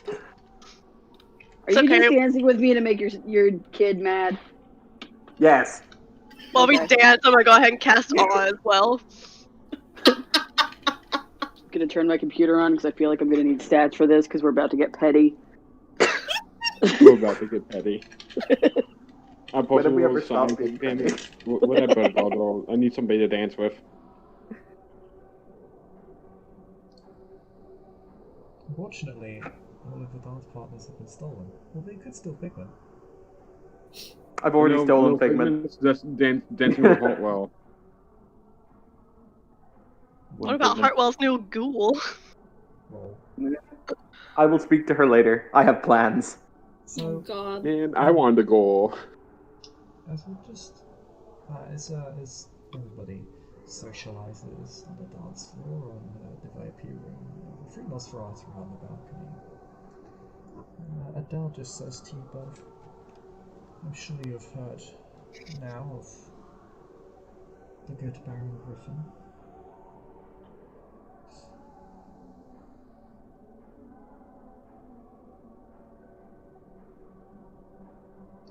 Are It's you okay. just dancing with me to make your kid mad? Yes. While we Okay. dance, I'm gonna go ahead and cast awe as well. gonna turn my computer on because I feel like I'm gonna need stats for this because we're about to get petty. We're about to get petty. I'm When have we possible ever stopped signs being of payment. petty? Whatever, doggo. I need somebody to dance with. Unfortunately, all of the dance partners have been stolen. Well, they could still pick one. I've already No, stolen no Figment. Just dancing with Hartwell. What about Hartwell's new ghoul? Well, I will speak to her later. I have plans. Oh so god. Man, I wanted to go. as we just as everybody socializes on the dance floor on the VIP room, the three Nosferatu are on the balcony. Adele just says to you both, "I'm sure you've heard now of the good Baron Griffin."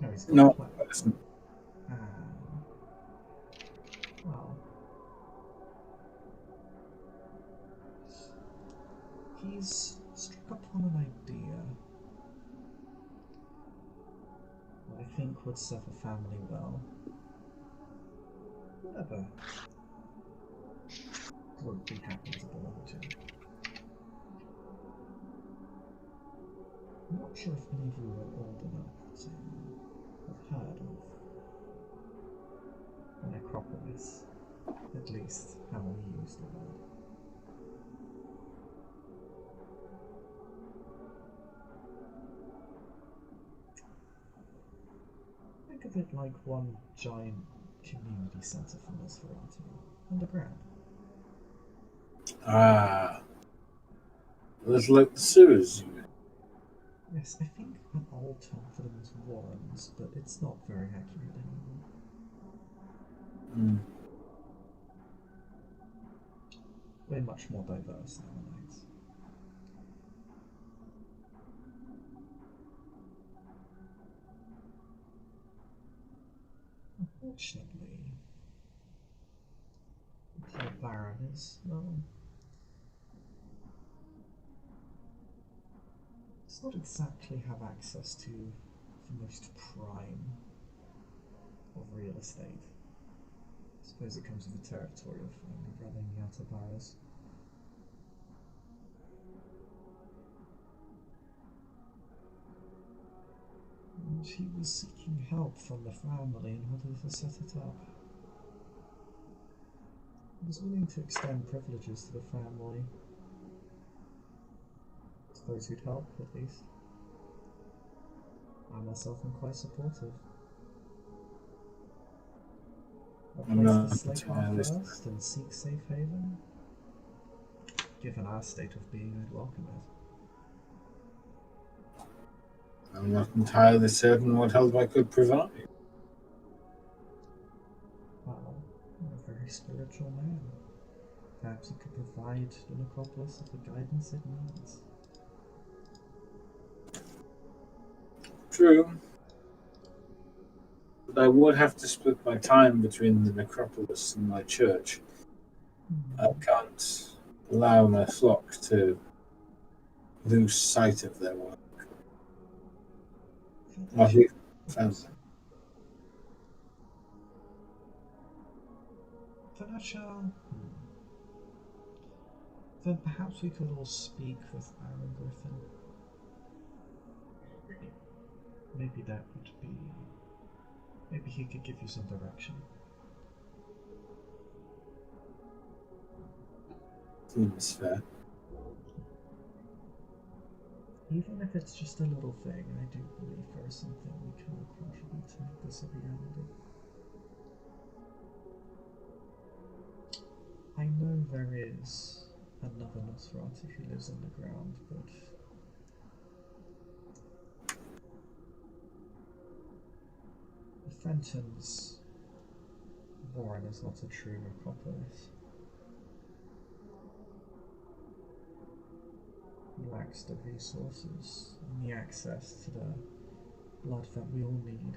No, he's got No, a plan. Well, he's struck upon an idea that I think would serve the family well. Whatever group we happen to belong to. I'm not sure if any of you are old enough to have heard of the necropolis, at least how we use the word. Think of it like one giant community centre for Nosferatu, underground. Ah. Let's like the sewers, you mean? Yes, I think an old term for them is warrens, but it's not very accurate anymore. We're much more diverse nowadays. Unfortunately, the poor Baron is, well, does not exactly have access to the most prime of real estate. I suppose it comes with the territory of running the outer boroughs. And he was seeking help from the family in order to set it up. He was willing to extend privileges to the family. To those who'd help, at least. I myself am quite supportive. A I'm place not to slay entirely first and seek safe haven. Given our state of being, I'd welcome it. I'm not entirely certain what help I could provide. Well, you're a very spiritual man. Perhaps you could provide the necropolis with the guidance it needs. True. But I would have to split my time between the necropolis and my church. I can't allow my flock to lose sight of their work. Well, he found Felicia, then perhaps we could all speak with Baron Griffin. Maybe that would be... Maybe he could give you some direction. seems fair. Even if it's just a little thing, I do believe there is something we can all contribute to make this a reality. I know there is another Nosferatu who lives underground, but the Fenton's warren is not a true necropolis. He lacks the resources and the access to the blood that we all need.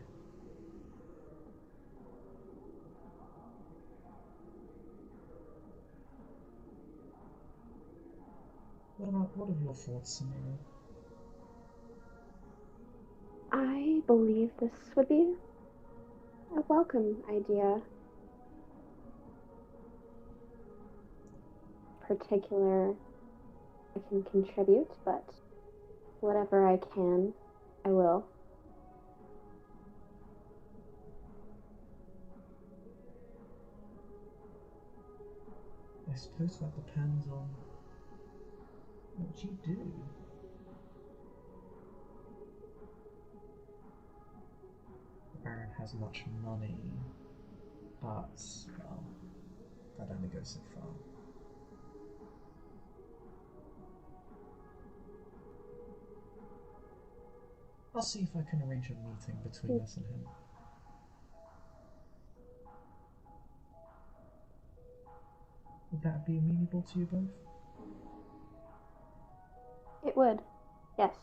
What are your thoughts, Samira? I believe this would be a welcome idea. Particular, I can contribute, but whatever I can, I will. I suppose that depends on what you do. The Baron has much money, but, well, that only goes so far. I'll see if I can arrange a meeting between us and him. Would that be amenable to you both? It would, yes.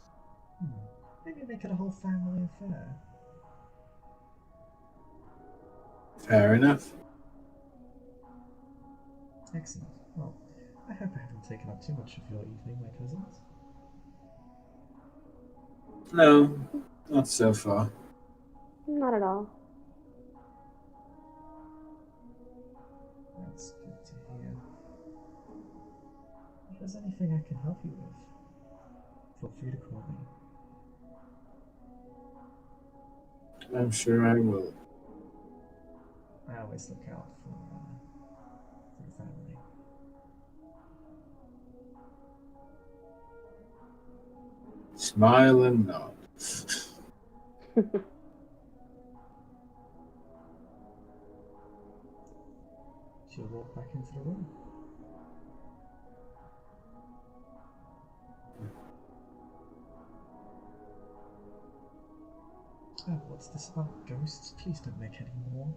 Maybe make it a whole family affair. Fair enough. Excellent. Well, I hope I haven't taken up too much of your evening, my cousins. No, not so far. Not at all. That's good to hear. If there's anything I can help you with, feel free to call me. I'm sure I will. I always look out for the family. Smile and nod. She'll walk back into the room. Oh, what's this about ghosts? Please don't make any more.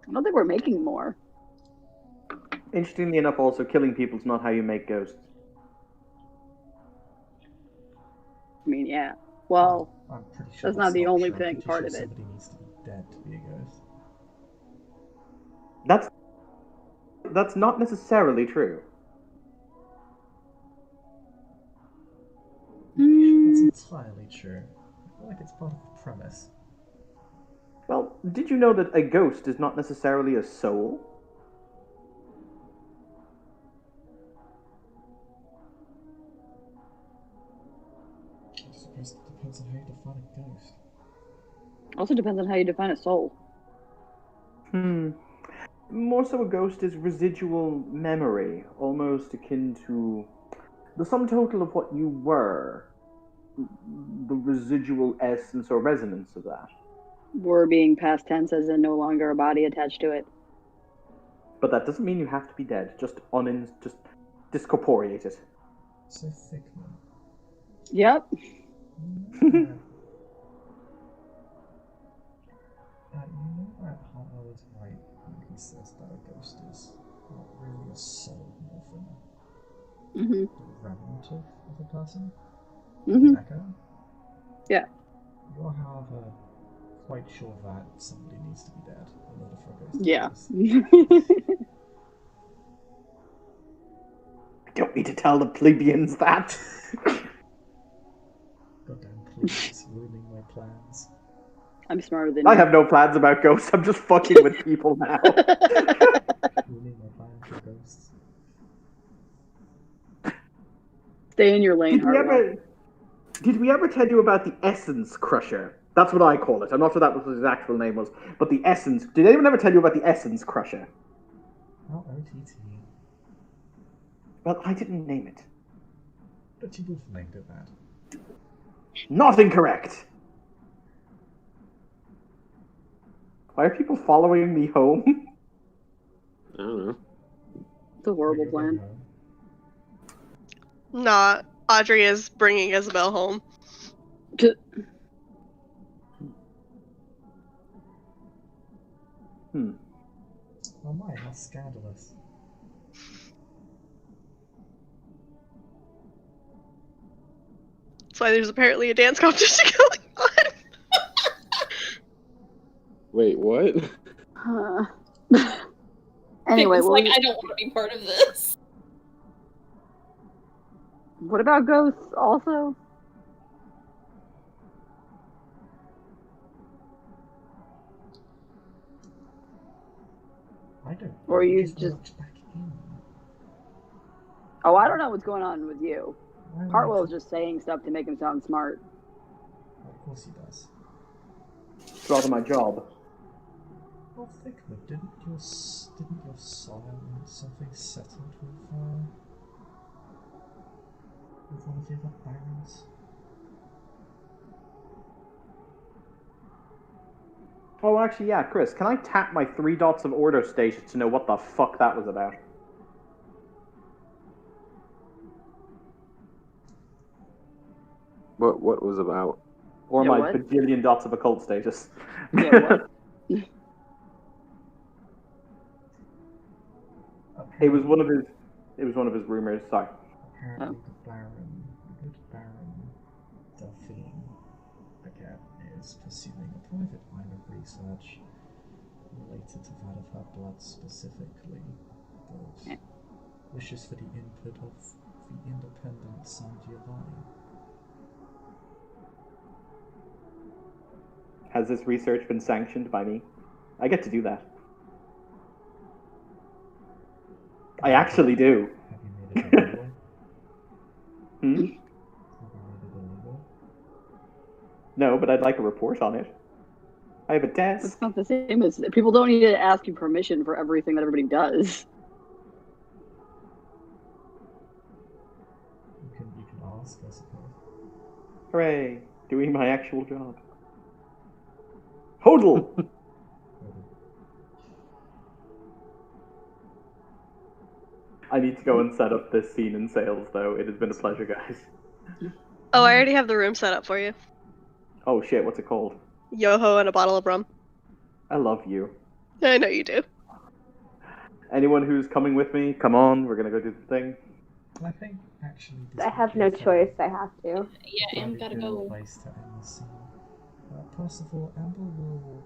I don't think we're making more. Interestingly enough, also, killing people's not how you make ghosts. I mean, yeah. Well, I'm pretty sure that's not the only true. I'm thing pretty part sure of it. somebody needs to be dead to be a ghost. That's not necessarily true. That's entirely true. I feel like it's part of the premise. Well, did you know that a ghost is not necessarily a soul? I suppose it depends on how you define a ghost. Also depends on how you define a soul. More so, a ghost is residual memory, almost akin to the sum total of what you were, the residual essence or resonance of that. We're being past tense as in no longer a body attached to it. But that doesn't mean you have to be dead. Just discorporeated. So thick, man. Yep. You know that Harlow is right when he says that a ghost is not really a soul, more than a remnant of a person? Echo? Yeah. You're, however, quite sure that somebody needs to be dead in order for a ghost to Yeah. exist. I don't need to tell the plebeians that. Goddamn plebeians ruining my plans. I'm smarter than I you. have no plans about ghosts. I'm just fucking with people now. Ruining my plans for ghosts. Stay in your lane, Harlow. Did we ever tell you about the Essence Crusher? That's what I call it. I'm not sure that was what his actual name was. But the Essence... Did anyone ever tell you about the Essence Crusher? Not OTT. Well, I didn't name it. But you both named it that. Not incorrect! Why are people following me home? I don't know. It's a horrible plan. Nah, Audrey is bringing Isabel home. Oh my, how scandalous. That's why there's apparently a dance competition going on. Wait, what? Anyway, It's what, like, I don't want to be part of this. what about ghosts also? I don't. Or know, you just just- walked back in. Oh, I don't know what's going on with you. Why would Hartwell's I- just saying stuff to make him sound smart. Of course he does. It's rather my job. Well, Figment, didn't your sire want something settled with one of the other barons? Oh, actually, yeah, Chris, can I tap my 3 dots of order status to know what the fuck that was about? What was about? Or Yeah, my what? bajillion dots of occult status? Yeah, what? It was one of his. It was one of his rumors. Sorry. Apparently, Oh. the good Baron Delphine, again, is pursuing a private line of research related to that of her blood specifically, but wishes for the input of the independent Sandia line. Has this research been sanctioned by me? I get to do that. I actually do. Have you made it illegal? Hmm? Have you made it illegal? No, but I'd like a report on it. I have a desk. It's not the same as people don't need to ask you permission for everything that everybody does. You can ask, I suppose. Hooray! Doing my actual job. Hodel! I need to go and set up this scene in sales, though. It has been a pleasure, guys. Oh, I already have the room set up for you. Oh shit, what's it called? Yoho and a bottle of rum. I love you. I know you do. Anyone who's coming with me, come on, we're gonna go do the thing. I think actually this I would have be no a fair- choice. I have to. Yeah, fairly Am gotta good go. place to end the scene. Percival, Amber will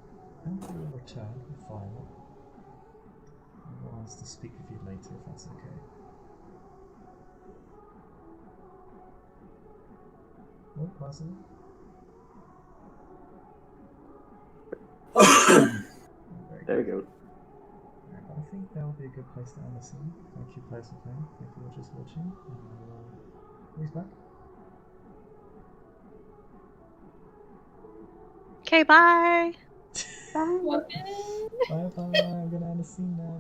return with Violet. I will ask to speak with you later if that's okay. Oh, Percival? There we go. Alright, I think that'll be a good place to end the scene. Thank you, players for playing. Thank you all just watching. Who's back? Okay, bye. Bye. Okay. Bye bye, I'm gonna end the scene now.